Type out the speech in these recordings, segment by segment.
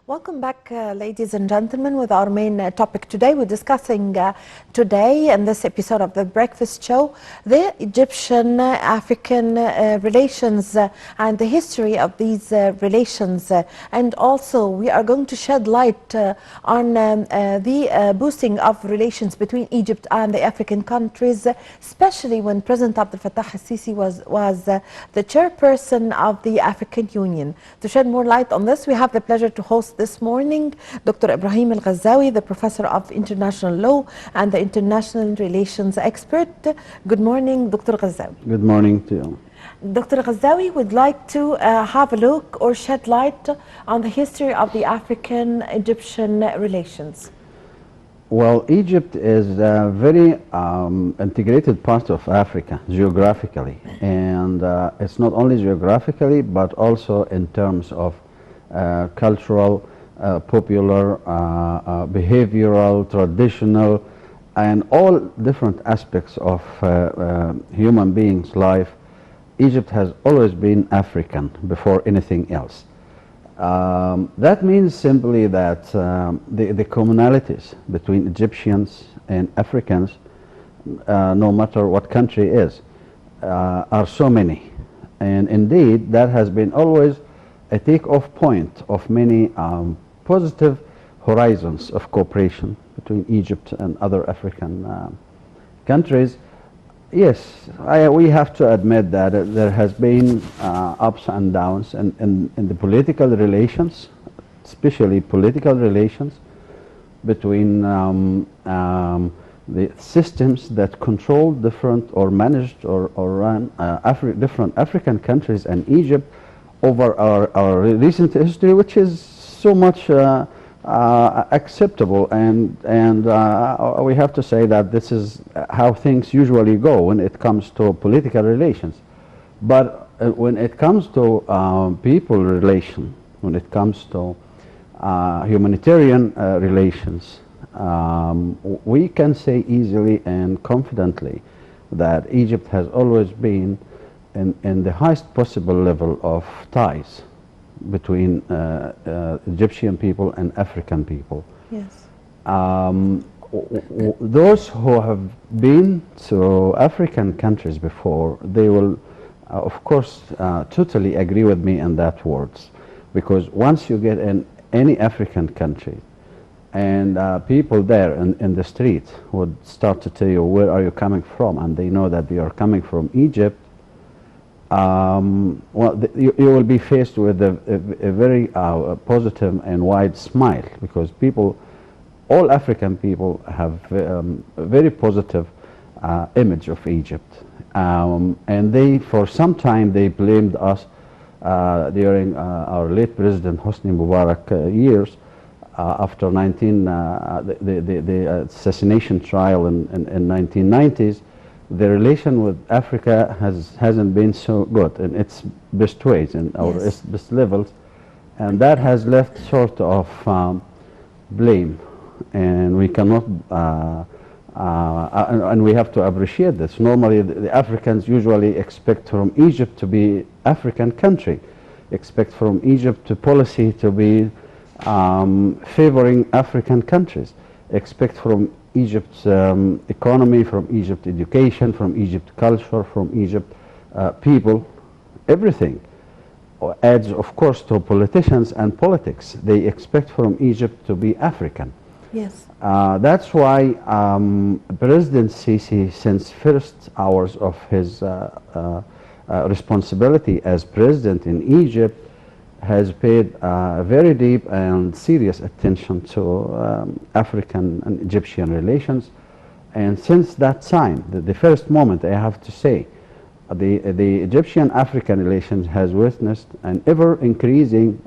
Welcome back, ladies and gentlemen, with our main topic today. We're discussing today in this episode of The Breakfast Show the Egyptian-African relations and the history of these relations. And also we are going to shed light on the boosting of relations between Egypt and the African countries, especially when President Abdel Fattah al-Sisi was the chairperson of the African Union. To shed more light on this, we have the pleasure to host this morning Dr. Ibrahim Ghazawy, the Professor of International Law and the International Relations Expert. Good morning, Dr. Ghazawy. Good morning to you. Dr. Ghazawy would like to have a look or shed light on the history of the African-Egyptian relations. Well, Egypt is a very integrated part of Africa geographically, and it's not only geographically but also in terms of cultural, popular, behavioral, traditional, and all different aspects of human beings' life. Egypt has always been African before anything else. That means simply that the commonalities between Egyptians and Africans, no matter what country is, are so many. And indeed, that has been always a take-off point of many positive horizons of cooperation between Egypt and other African countries. Yes, we have to admit that there has been ups and downs in the political relations, especially political relations between the systems that control different or managed or run different African countries and Egypt over our recent history, which is so much acceptable, and we have to say that this is how things usually go when it comes to political relations. But when it comes to people relation, when it comes to humanitarian relations, we can say easily and confidently that Egypt has always been in the highest possible level of ties between Egyptian people and African people. Yes. Those who have been to African countries before, they will, of course, totally agree with me in that words, because once you get in any African country, and people there in the street would start to tell you, where are you coming from? And they know that they are coming from Egypt. Well, you will be faced with a very positive and wide smile, because people, all African people, have a very positive image of Egypt. And they, for some time, they blamed us during our late President Hosni Mubarak years, after the assassination trial in 1990s. The relation with Africa hasn't been so good in its best ways, in our best levels, and that has left sort of blame, and we cannot and we have to appreciate this. Normally the Africans usually expect from Egypt to be African country, expect from Egypt to policy to be favoring African countries, expect from Egypt's economy, from Egypt education, from Egypt culture, from Egypt people, everything adds, of course, to politicians and politics. They expect from Egypt to be African. Yes. That's why President Sisi, since first hours of his responsibility as president in Egypt, has paid very deep and serious attention to African and Egyptian relations. And since that time, the first moment, I have to say, the Egyptian-African relations has witnessed an ever-increasing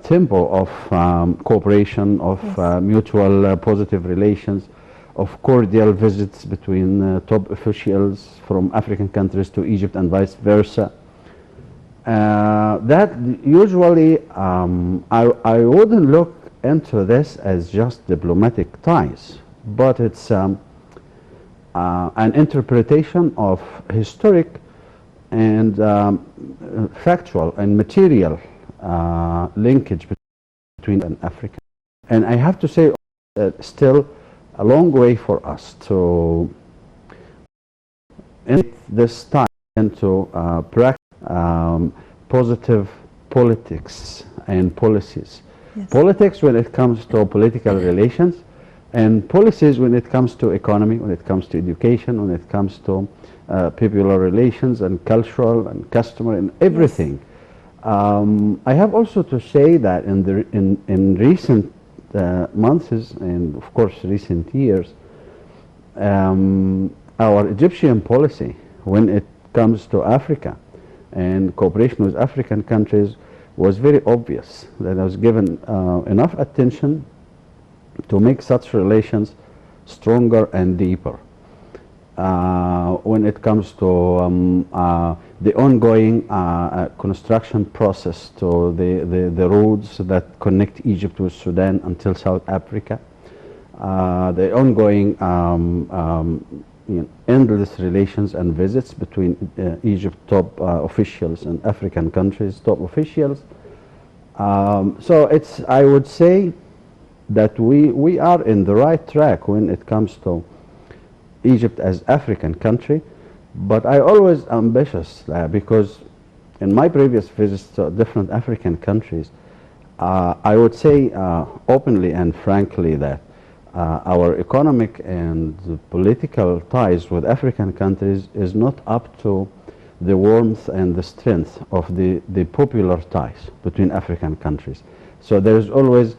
tempo of cooperation, of mutual positive relations, of cordial visits between top officials from African countries to Egypt and vice versa. That usually, I wouldn't look into this as just diplomatic ties, but it's an interpretation of historic and factual and material linkage between and Africa. And I have to say, still a long way for us to in this time into practice positive politics and policies. Yes. Politics when it comes to political relations, and policies when it comes to economy, when it comes to education, when it comes to popular relations and cultural and customer and everything. Yes. I have also to say that in recent months and of course recent years, our Egyptian policy when it comes to Africa and cooperation with African countries was very obvious, that was given enough attention to make such relations stronger and deeper. When it comes to the ongoing construction process to the roads that connect Egypt with Sudan until South Africa, the ongoing endless relations and visits between Egypt top officials and African countries top officials. So I would say that we are in the right track when it comes to Egypt as African country, but I always ambitious because in my previous visits to different African countries, I would say openly and frankly that our economic and political ties with African countries is not up to the warmth and the strength of the popular ties between African countries. So there is always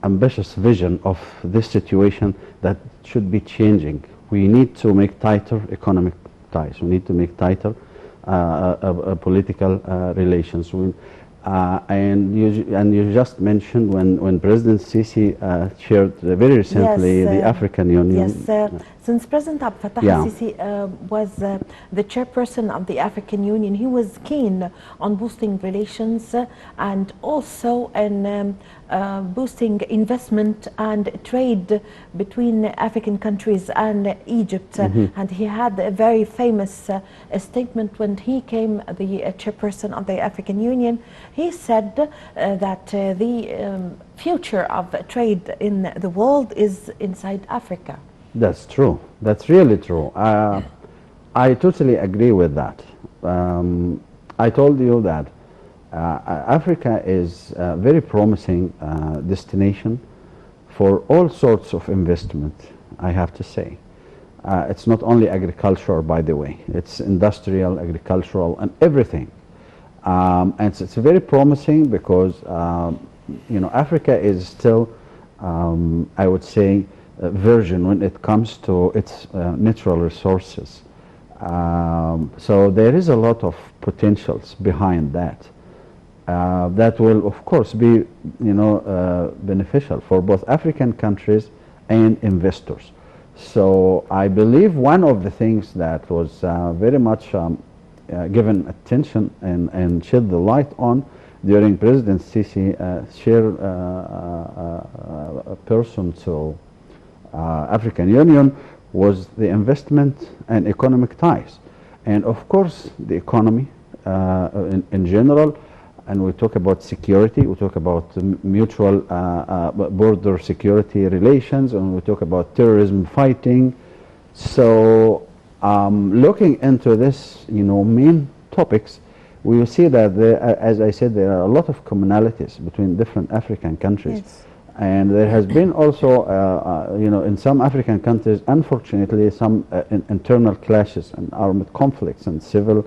ambitious vision of this situation that should be changing. We need to make tighter economic ties. We need to make tighter political relations. And you just mentioned when President Sisi chaired very recently Yes, the African Union. Yes, since President Abdel Fattah Sisi was the chairperson of the African Union, he was keen on boosting relations and also in boosting investment and trade between African countries and Egypt. And he had a very famous statement when he came the chairperson of the African Union. He said that the future of trade in the world is inside Africa. That's true. That's really true. I totally agree with that. I told you that Africa is a very promising destination for all sorts of investment, I have to say. It's not only agriculture, by the way. It's industrial, agricultural, and everything. And it's very promising because, Africa is still, I would say, a virgin when it comes to its natural resources. So there is a lot of potentials behind that. That will, of course, be, beneficial for both African countries and investors. So I believe one of the things that was very much given attention and shed the light on during President Sisi person to African Union was the investment and economic ties. And of course the economy in general, and we talk about security, we talk about mutual border security relations, and we talk about terrorism fighting. So looking into this, main topics, we will see that as I said, there are a lot of commonalities between different African countries. Yes. And there has been also, in some African countries, unfortunately, some internal clashes and armed conflicts and civil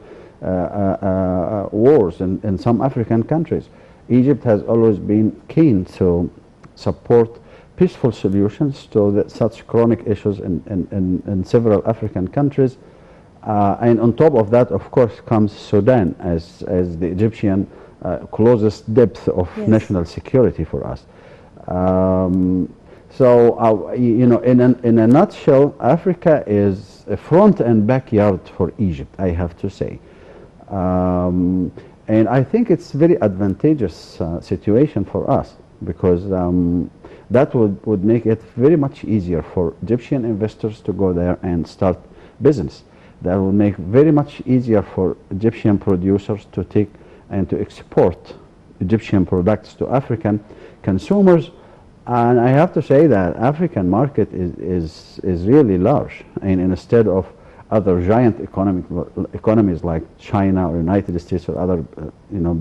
wars in some African countries. Egypt has always been keen to support peaceful solutions to such chronic issues in several African countries. And on top of that, of course, comes Sudan as the Egyptian closest depth of national security for us. So, in a nutshell, Africa is a front and backyard for Egypt, I have to say. And I think it's very advantageous situation for us because that would make it very much easier for Egyptian investors to go there and start business. That will make very much easier for Egyptian producers to take and to export Egyptian products to African consumers. And I have to say that African market is really large. And instead of other giant economies like China or United States or other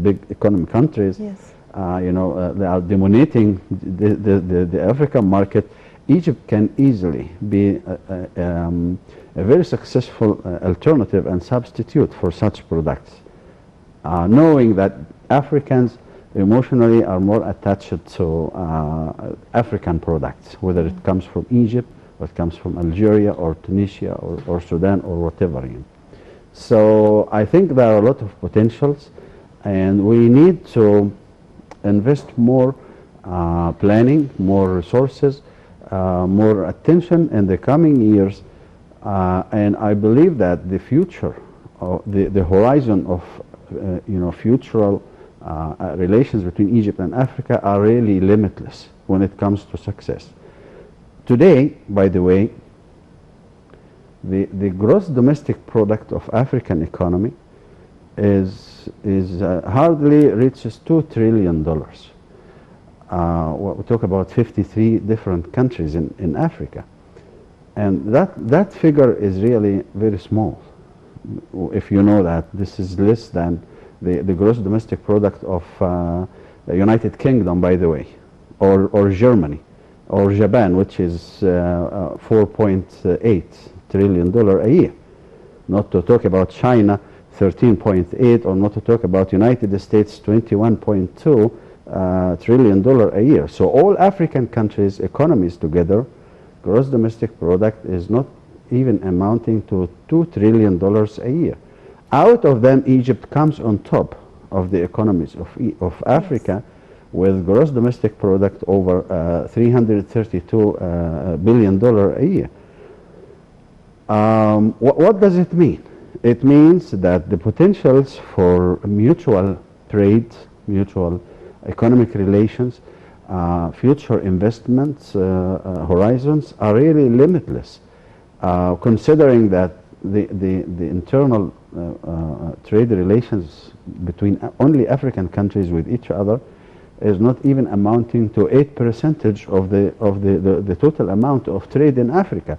big economic countries, Yes. They are dominating the African market. Egypt can easily be a very successful alternative and substitute for such products, knowing that Africans emotionally are more attached to African products, whether it comes from Egypt or it comes from Algeria or Tunisia or Sudan or whatever. So I think there are a lot of potentials, and we need to invest more planning, more resources, more attention in the coming years, and I believe that the future, the horizon of future relations between Egypt and Africa are really limitless when it comes to success. Today, by the way, the gross domestic product of African economy is hardly reaches $2 trillion. We talk about 53 different countries in Africa, and that figure is really very small. If you know that this is less than the gross domestic product of the United Kingdom, by the way, or Germany, or Japan, which is $4.8 trillion a year. Not to talk about China, 13.8, or not to talk about United States, $21.2 trillion a year. So all African countries' economies together, gross domestic product is not even amounting to $2 trillion a year. Out of them, Egypt comes on top of the economies of Africa, yes, with gross domestic product over $332 billion a year. What does it mean? It means that the potentials for mutual trade, mutual economic relations, future investments, horizons are really limitless, considering that the internal trade relations between only African countries with each other is not even amounting to 8% of the total amount of trade in Africa.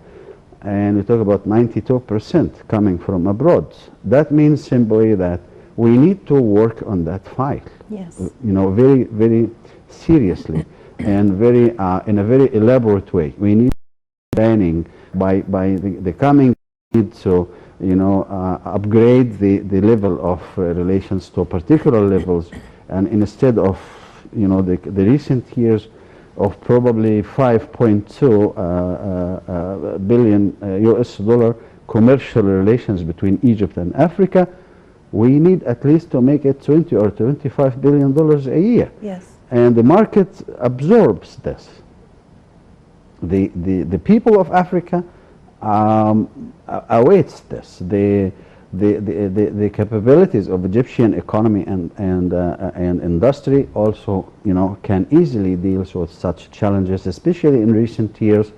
And we talk about 92% coming from abroad. That means simply that we need to work on that file. Yes. Very, very seriously and very in a very elaborate way. We need planning by the coming need to upgrade the level of relations to particular levels, and instead of the recent years of probably 5.2 billion US dollar commercial relations between Egypt and Africa, we need at least to make it 20 or 25 billion dollars a year. Yes. And the market absorbs this. The people of Africa awaits this. The capabilities of Egyptian economy and industry also can easily deal with such challenges, especially in recent years,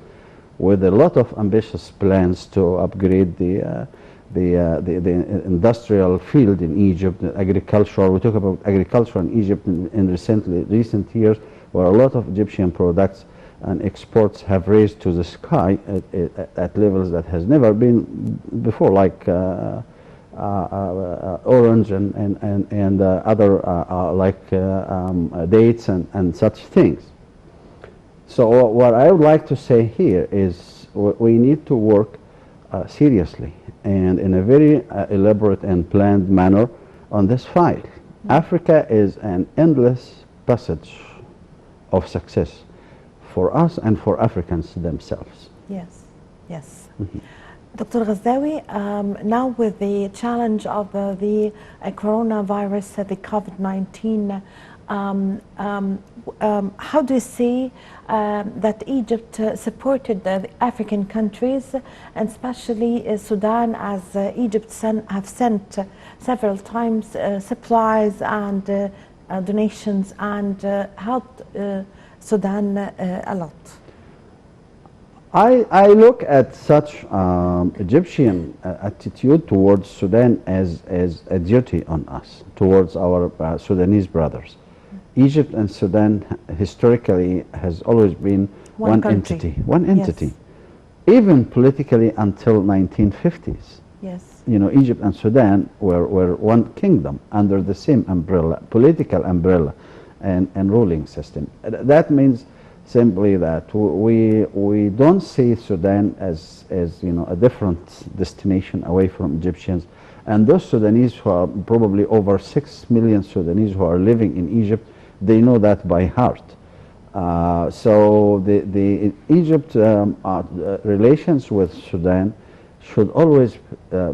with a lot of ambitious plans to upgrade the industrial field in Egypt, agriculture. We talk about agriculture in Egypt in recent years, where a lot of Egyptian products and exports have raised to the sky at levels that has never been before, like orange and other like dates and such things. So what I would like to say here is we need to work seriously and in a very elaborate and planned manner on this file. Africa is an endless passage of success for us and for Africans themselves. Yes, yes. Mm-hmm. Dr. Ghazawy, now with the challenge of the coronavirus, the COVID-19, how do you see that Egypt supported the African countries, and especially Sudan, as Egypt have sent several times supplies and donations and helped Sudan a lot? I look at such Egyptian attitude towards Sudan as a duty on us, towards our Sudanese brothers. Egypt and Sudan historically has always been one country. entity, one entity. Yes. Even politically until 1950s. Yes. You know, Egypt and Sudan were one kingdom under the same umbrella, political umbrella and ruling system. That means simply that we don't see Sudan as you know, a different destination away from Egyptians. And those Sudanese who are probably over 6 million Sudanese who are living in Egypt, they know that by heart. So the Egypt relations with Sudan should always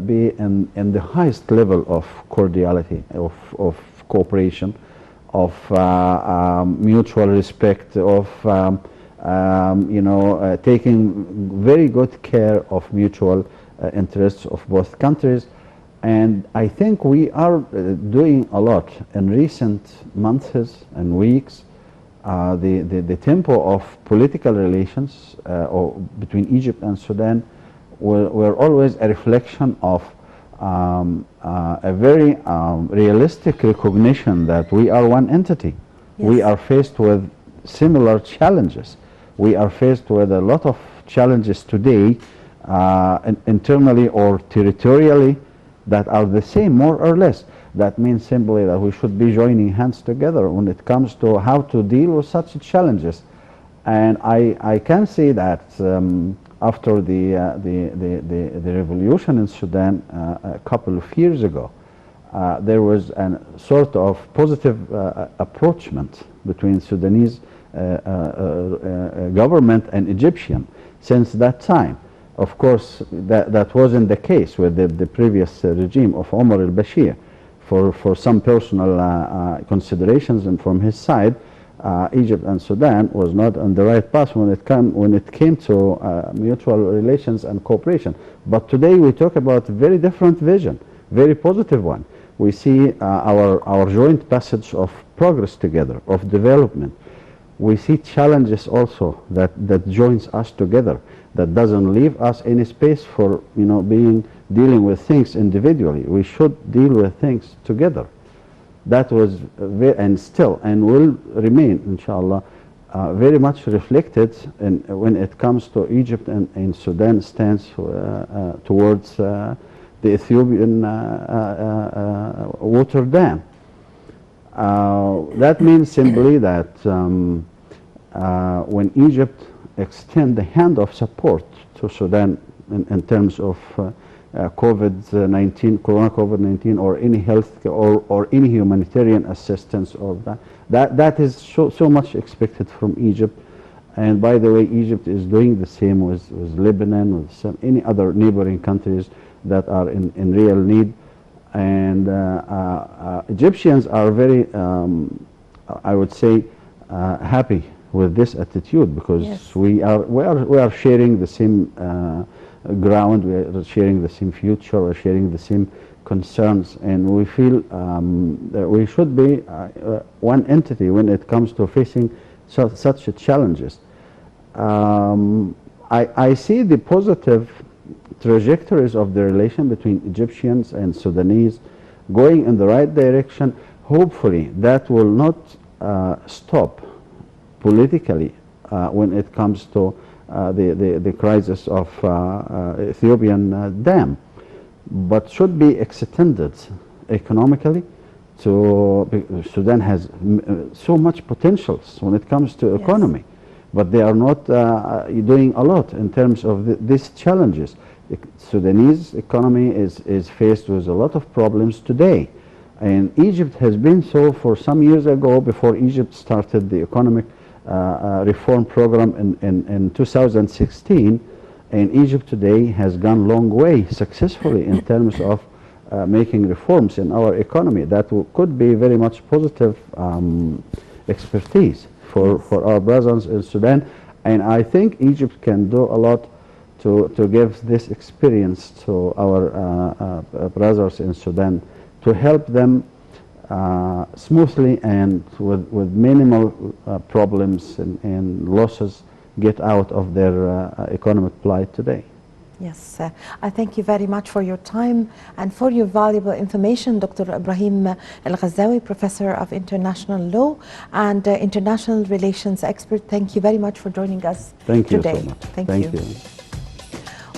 be in the highest level of cordiality, of cooperation, of mutual respect, of you know, taking very good care of mutual interests of both countries. And I think we are doing a lot in recent months and weeks. The tempo of political relations between Egypt and Sudan were always a reflection of a very realistic recognition that we are one entity. Yes. We are faced with similar challenges. We are faced with a lot of challenges today, internally or territorially, that are the same, more or less. That means simply that we should be joining hands together when it comes to how to deal with such challenges. And I can see that after the revolution in Sudan a couple of years ago, there was a sort of positive approachment between Sudanese government and Egyptian since that time. Of course, that wasn't the case with the previous regime of Omar al-Bashir. For some personal considerations and from his side, Egypt and Sudan was not on the right path when it came to mutual relations and cooperation. But today we talk about a very different vision, very positive one. We see our joint passage of progress together, of development. We see challenges also that joins us together, that doesn't leave us any space for, you know, dealing with things individually. We should deal with things together. That was and still and will remain, inshallah, very much reflected when it comes to Egypt and Sudan stance towards the Ethiopian water dam. That means simply that when Egypt extend the hand of support to Sudan in terms of COVID-19 or any health or any humanitarian assistance, or that is so much expected from Egypt. And by the way, Egypt is doing the same with Lebanon, with any other neighboring countries that are in real need. And Egyptians are very, I would say, happy with this attitude, because yes, we are sharing the same ground, we are sharing the same future, we're sharing the same concerns, and we feel that we should be one entity when it comes to facing such challenges. I see the positive trajectories of the relation between Egyptians and Sudanese going in the right direction. Hopefully that will not stop politically when it comes to the crisis of Ethiopian dam, but should be extended economically. Sudan has so much potentials when it comes to economy, yes, but they are not doing a lot in terms of these challenges. The Sudanese economy is faced with a lot of problems today, and Egypt has been so for some years ago, before Egypt started the economic reform program in 2016, and Egypt today has gone long way successfully in terms of making reforms in our economy that could be very much positive expertise for our brothers in Sudan. And I think Egypt can do a lot to give this experience to our brothers in Sudan, to help them smoothly and with minimal problems and losses get out of their economic plight today. Yes, I thank you very much for your time and for your valuable information, Dr. Ibrahim Al-Ghazawy, Professor of International Law and International Relations expert. Thank you very much for joining us Thank you today. so much. Thank you.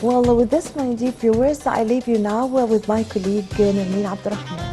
Well, with this, my dear viewers, I leave you now with my colleague Nermeen Abdurrahman.